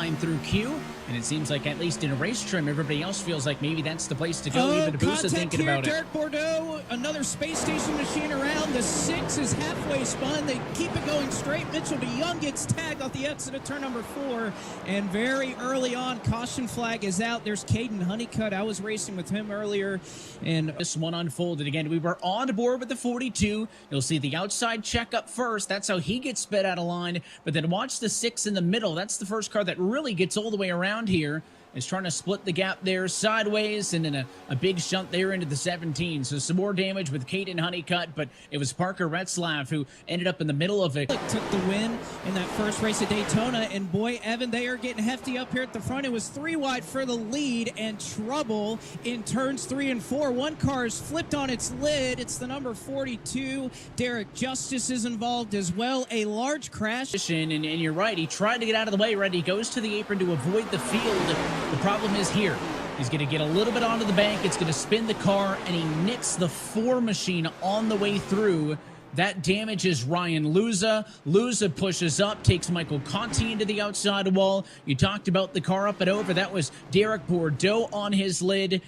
line through Q. And it seems like, at least in a race trim, everybody else feels like maybe that's the place to go. Even Abusa thinking here, about Derek Bordeaux, another space station machine around. The 6 is halfway spun. They keep it going straight. Mitchell DeYoung gets tagged off the exit of turn number 4. And very early on, caution flag is out. There's Caden Honeycutt. I was racing with him earlier. And this one unfolded again. We were on board with the 42. You'll see the outside check up first. That's how he gets sped out of line. But then watch the 6 in the middle. That's the first car that really gets all the way around here. Is trying to split the gap there sideways, and then a big shunt there into the 17. So some more damage with Caden Honeycutt, but it was Parker Retzlaff who ended up in the middle of it. Took the win in that first race at Daytona, and boy, Evan, they are getting hefty up here at the front. It was 3 wide for the lead, and trouble in turns 3 and 4. One car is flipped on its lid. It's the number 42. Derek Justice is involved as well. A large crash. And you're right, he tried to get out of the way, right? He goes to the apron to avoid the field. The problem is here. He's going to get a little bit onto the bank. It's going to spin the car, and he nicks the 4 machine on the way through. That damages Ryan Luza. Luza pushes up, takes Michael Conti into the outside wall. You talked about the car up and over. That was Derek Bordeaux on his lid.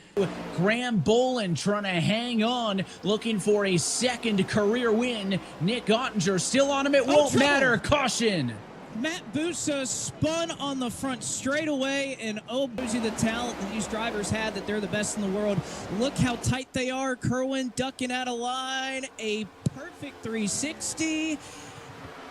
Graham Bolin trying to hang on, looking for a second career win. Nick Ottinger still on him. It won't matter. Caution. Matt Busa spun on the front straightaway, and Obuzi, the talent that these drivers had, that they're the best in the world. Look how tight they are. Kerwin ducking out of line. A perfect 360.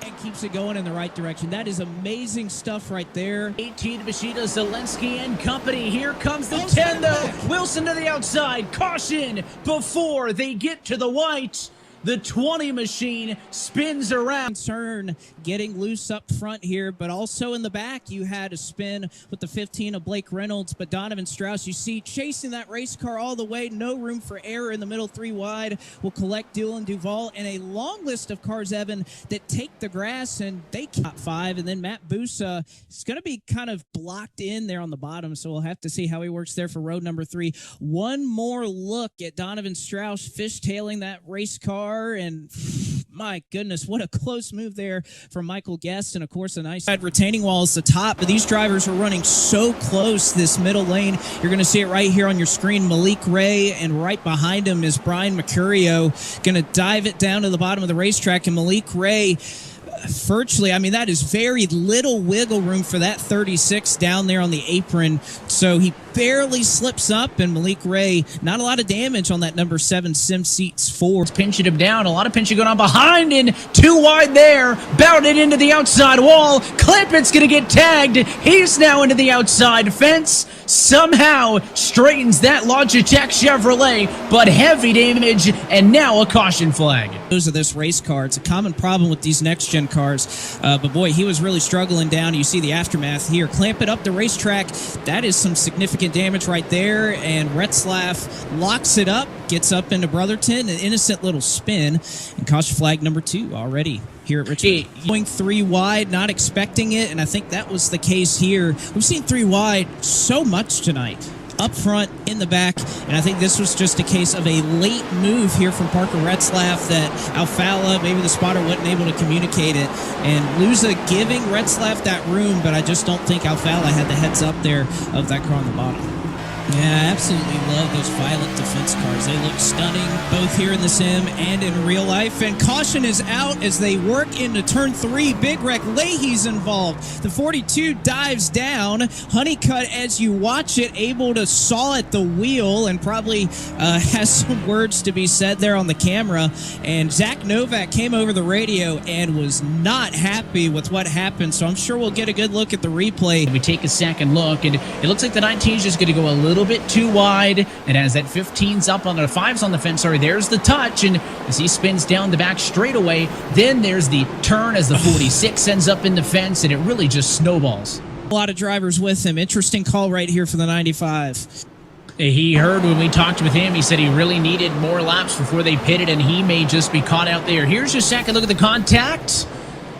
And keeps it going in the right direction. That is amazing stuff right there. 18 Machida, Zelensky and company. Here comes the 10, though. Wilson to the outside. Caution before they get to the white. The 20 machine spins around. Concern getting loose up front here, but also in the back you had a spin with the 15 of Blake Reynolds, but Donovan Strauss, you see, chasing that race car all the way. No room for error in the middle. 3 wide will collect Dylan Duval, and a long list of cars, Evan, that take the grass, and they top 5. And then Matt Busa is going to be kind of blocked in there on the bottom, so we'll have to see how he works there for road number 3. One more look at Donovan Strauss fishtailing that race car. And my goodness, what a close move there from Michael Guest. And of course, a nice retaining wall is the top, but these drivers are running so close this middle lane. You're going to see it right here on your screen. Malik Ray, and right behind him is Brian Mercurio, going to dive it down to the bottom of the racetrack. And Malik Ray, virtually, I mean, that is very little wiggle room for that 36 down there on the apron. So he barely slips up, and Malik Ray, not a lot of damage on that number 7 Sim Seats 4. It's pinching him down. A lot of pinching going on behind, and 2 wide there. Bouted into the outside wall. Clampett's going to get tagged. He's now into the outside fence. Somehow straightens that Logitech Chevrolet, but heavy damage, and now a caution flag. Those of this race car, it's a common problem with these next-gen cars, but boy, he was really struggling down. You see the aftermath here. Clamp it up the racetrack. That is some significant damage right there, and Retzlaff locks it up, gets up into Brotherton, an innocent little spin, and caution flag number 2 already here at Richmond. Going 3 wide, not expecting it, and I think that was the case here. We've seen 3 wide so much tonight. Up front, in the back, and I think this was just a case of a late move here from Parker Retzlaff that Alfala, maybe the spotter, wasn't able to communicate it, and Luza giving Retzlaff that room, but I just don't think Alfala had the heads up there of that car on the bottom. Yeah, I absolutely love those Violet defense cars. They look stunning, both here in the sim and in real life. And caution is out as they work into turn 3. Big wreck. Leahy's involved. The 42 dives down. Honeycutt, as you watch it, able to saw at the wheel, and probably has some words to be said there on the camera. And Zach Novak came over the radio and was not happy with what happened. So I'm sure we'll get a good look at the replay. We take a second look, and it looks like the 19 is just going to go a little bit too wide. And as that 15's up on the 5's on the fence, sorry, there's the touch, and as he spins down the back straightaway, then there's the turn as the 46 ends up in the fence, and it really just snowballs. A lot of drivers with him. Interesting call right here for the 95. He heard when we talked with him, he said he really needed more laps before they pitted, and he may just be caught out there. Here's your second look at the contact.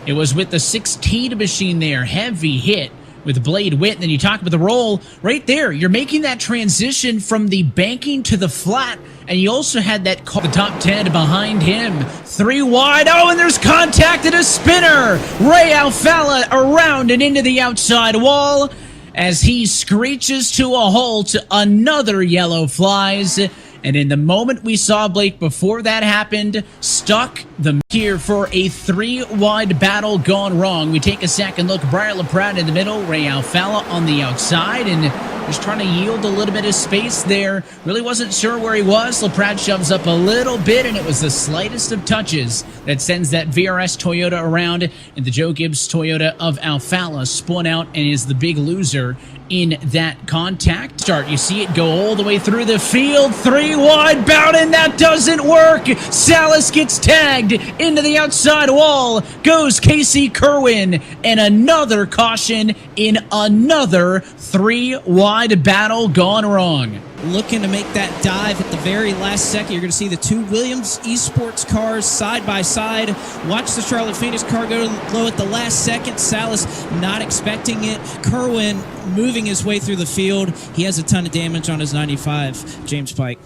It was with the 16 machine there. Heavy hit with Blade Witt. And then you talk about the roll right there. You're making that transition from the banking to the flat. And you also had that call, the top 10 behind him. 3 wide. Oh, and there's contact and a spinner. Ray Alfala around and into the outside wall as he screeches to a halt. Another yellow flies. And in the moment we saw Blake before that happened, stuck the here for a 3-wide battle gone wrong. We take a second look. Brian LaPrade in the middle, Ray Alfala on the outside, and just trying to yield a little bit of space there. Really wasn't sure where he was. LaPrade shoves up a little bit, and it was the slightest of touches that sends that VRS Toyota around, and the Joe Gibbs Toyota of Alfala spun out and is the big loser in that contact. Start, you see it go all the way through the field. 3 wide, Bowden, that doesn't work. Salas gets tagged into the outside wall. Goes Casey Kerwin, and another caution in another 3-wide battle gone wrong. Looking to make that dive at the very last second. You're going to see the 2 Williams Esports cars side by side. Watch the Charlotte Phoenix car go low at the last second. Salas not expecting it. Kerwin moving his way through the field. He has a ton of damage on his 95, James Pike.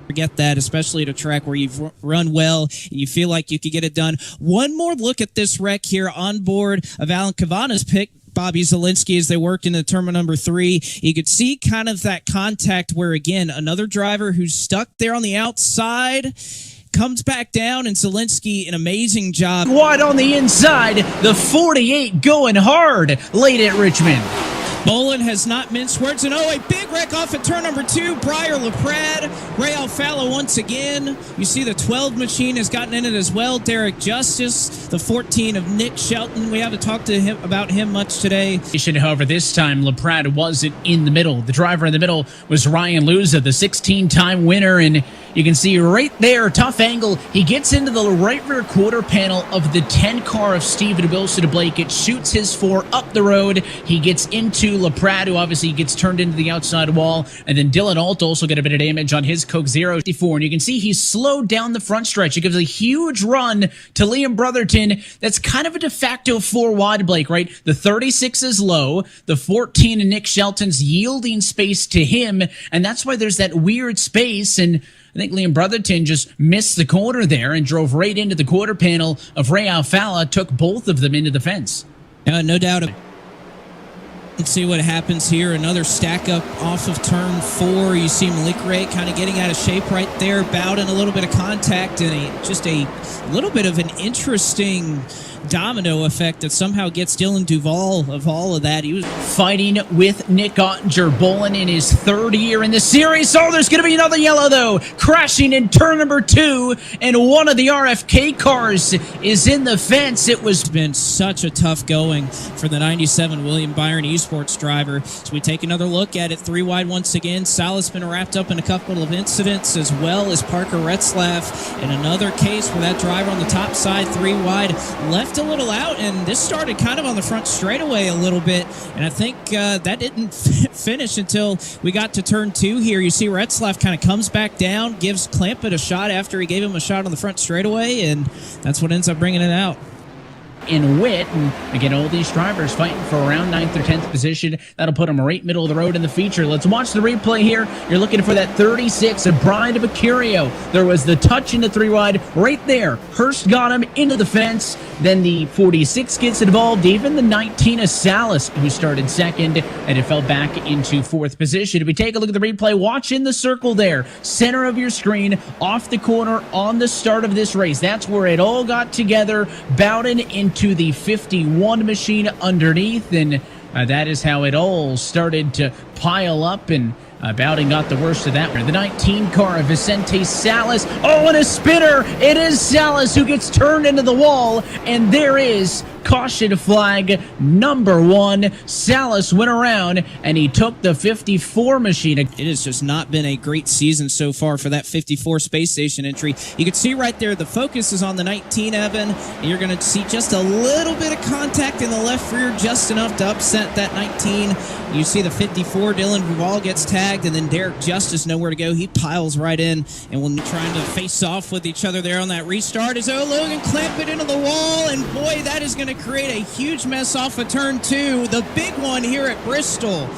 Forget that, especially at a track where you've run well and you feel like you could get it done. One more look at this wreck here on board of Alan Cavana's pick, Bobby Zielinski, as they worked into turn number 3. You could see kind of that contact where, again, another driver who's stuck there on the outside comes back down, and Zielinski, an amazing job. Wide on the inside, the 48 going hard late at Richmond. Bolin has not minced words, and a big wreck off at turn number 2. Briar LaPrade, Ray Alfala once again. You see the 12 machine has gotten in it as well. Derek Justice, the 14 of Nick Shelton. We haven't talked to him about him much today. However, this time LaPrade wasn't in the middle. The driver in the middle was Ryan Luza, the 16-time winner, and you can see right there, tough angle. He gets into the right rear quarter panel of the 10 car of Stephen Wilson Blake. It shoots his 4 up the road. He gets into LaPrade, who obviously gets turned into the outside wall. And then Dylan Alt also got a bit of damage on his Coke 054. And you can see he's slowed down the front stretch. It gives a huge run to Liam Brotherton. That's kind of a de facto 4-wide, Blake, right? The 36 is low. The 14 and Nick Shelton's yielding space to him. And that's why there's that weird space. And I think Liam Brotherton just missed the corner there and drove right into the quarter panel of Ray Alfala, took both of them into the fence. No doubt. Let's see what happens here. Another stack up off of turn 4. You see Malik Ray kind of getting out of shape right there. Bowden a little bit of contact and just a little bit of an interesting domino effect that somehow gets Dylan Duval of all of that. He was fighting with Nick Ottinger. Bolin in his 3rd year in the series. Oh, there's going to be another yellow, though. Crashing in turn number 2, and one of the RFK cars is in the fence. It was been such a tough going for the 97 William Byron Esports driver. So we take another look at it. 3 wide once again. Salas been wrapped up in a couple of incidents, as well as Parker Retzlaff in another case where that driver on the top side, 3 wide, left a little out, and this started kind of on the front straightaway a little bit, and I think that didn't finish until we got to turn 2 here. You see Retzlaff kind of comes back down, gives Clampett a shot after he gave him a shot on the front straightaway, and that's what ends up bringing it out. In Witt, and again, all these drivers fighting for around 9th or 10th position. That'll put them right middle of the road in the feature. Let's watch the replay here. You're looking for that 36 of Brian Bacurio. There was the touch in the 3 wide right there. Hurst got him into the fence. Then the 46 gets involved. Even the 19 of Salas, who started 2nd, and it fell back into 4th position. If we take a look at the replay, watch in the circle there. Center of your screen, off the corner on the start of this race. That's where it all got together. Bowden into the 51 machine underneath, and that is how it all started to pile up, and Bowden got the worst of that. The 19 car of Vicente Salas. Oh, and a spinner! It is Salas who gets turned into the wall, and there is caution flag number 1. Salas went around and he took the 54 machine. It has just not been a great season so far for that 54 space station entry. You can see right there the focus is on the 19, Evan, and you're going to see just a little bit of contact in the left rear, just enough to upset that 19. You see the 54, Dylan Duval gets tagged. bagged, and then Derek Justice nowhere to go. He piles right in, and we'll be trying to face off with each other there on that restart as Logan clamp it into the wall, and boy, that is going to create a huge mess off of turn 2. The big one here at Bristol.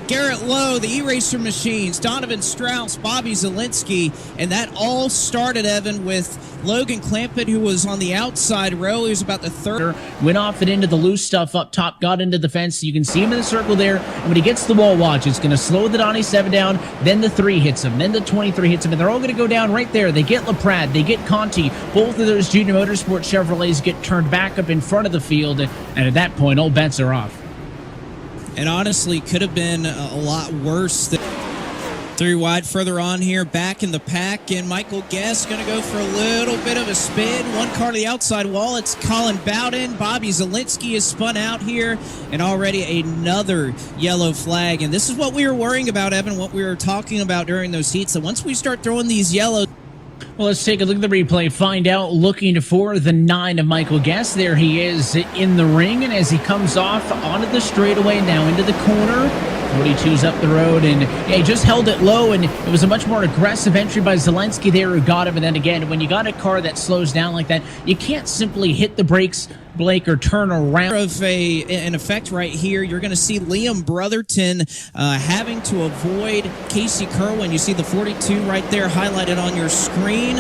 Garrett Lowe, the Eracing Machines, Donovan Strauss, Bobby Zielinski, and that all started, Evan, with Logan Clampett, who was on the outside row. He was about the third. Went off and into the loose stuff up top, got into the fence. You can see him in the circle there, and when he gets the wall, watch, it's going to slow the 97 down, then the 3 hits him, then the 23 hits him, and they're all going to go down right there. They get LaPrade, they get Conti. Both of those Junior Motorsports Chevrolets get turned back up in front of the field, and at that point, all bets are off. And honestly, could have been a lot worse. 3 wide further on here, back in the pack, and Michael Guest going to go for a little bit of a spin. 1 car to the outside wall. It's Colin Bowden. Bobby Zielinski is spun out here, and already another yellow flag. And this is what we were worrying about, Evan, what we were talking about during those heats. So once we start throwing these yellows, well, let's take a look at the replay, find out, looking for the 9 of Michael Guest. There he is in the ring, and as he comes off onto the straightaway, now into the corner, 42's up the road, and yeah, he just held it low, and it was a much more aggressive entry by Zielinski there who got him. And then again, when you got a car that slows down like that, you can't simply hit the brakes, Blake, or turn around. Of an effect right here, you're going to see Liam Brotherton having to avoid Casey Kerwin. You see the 42 right there highlighted on your screen.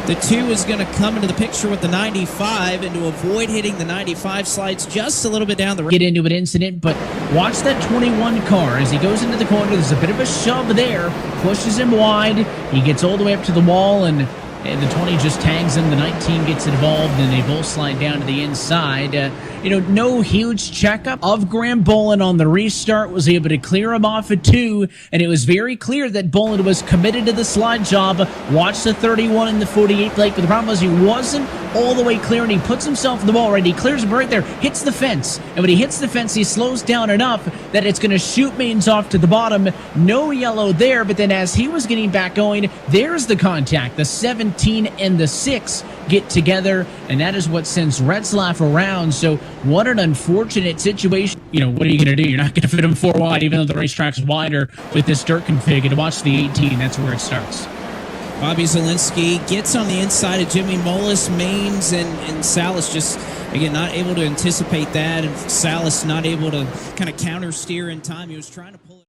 The 2 is going to come into the picture with the 95, and to avoid hitting the 95, slides just a little bit down the road. Get into an incident, but watch that 21 car as he goes into the corner. There's a bit of a shove there, pushes him wide. He gets all the way up to the wall, and the 20 just tags him. The 19 gets involved, and they both slide down to the inside. No huge checkup of Graham Boland on the restart. Was able to clear him off at 2, and it was very clear that Boland was committed to the slide job. Watch the 31 and the 48 Blake, but the problem was he wasn't all the way clear, and he puts himself in the wall, right? He clears him right there, hits the fence, and when he hits the fence, he slows down enough that it's going to shoot mains off to the bottom. No yellow there, but then as he was getting back going, there's the contact. The 17 and the 6 get together, and that is what sends Retzlaff around. So what an unfortunate situation. What are you going to do? You're not going to fit him 4 wide, even though the racetrack's wider with this dirt config. And watch the 18, that's where it starts. Bobby Zielinski gets on the inside of Jimmy Mullis, Mains, and Salas just, again, not able to anticipate that, and Salas not able to kind of counter steer in time. He was trying to pull it.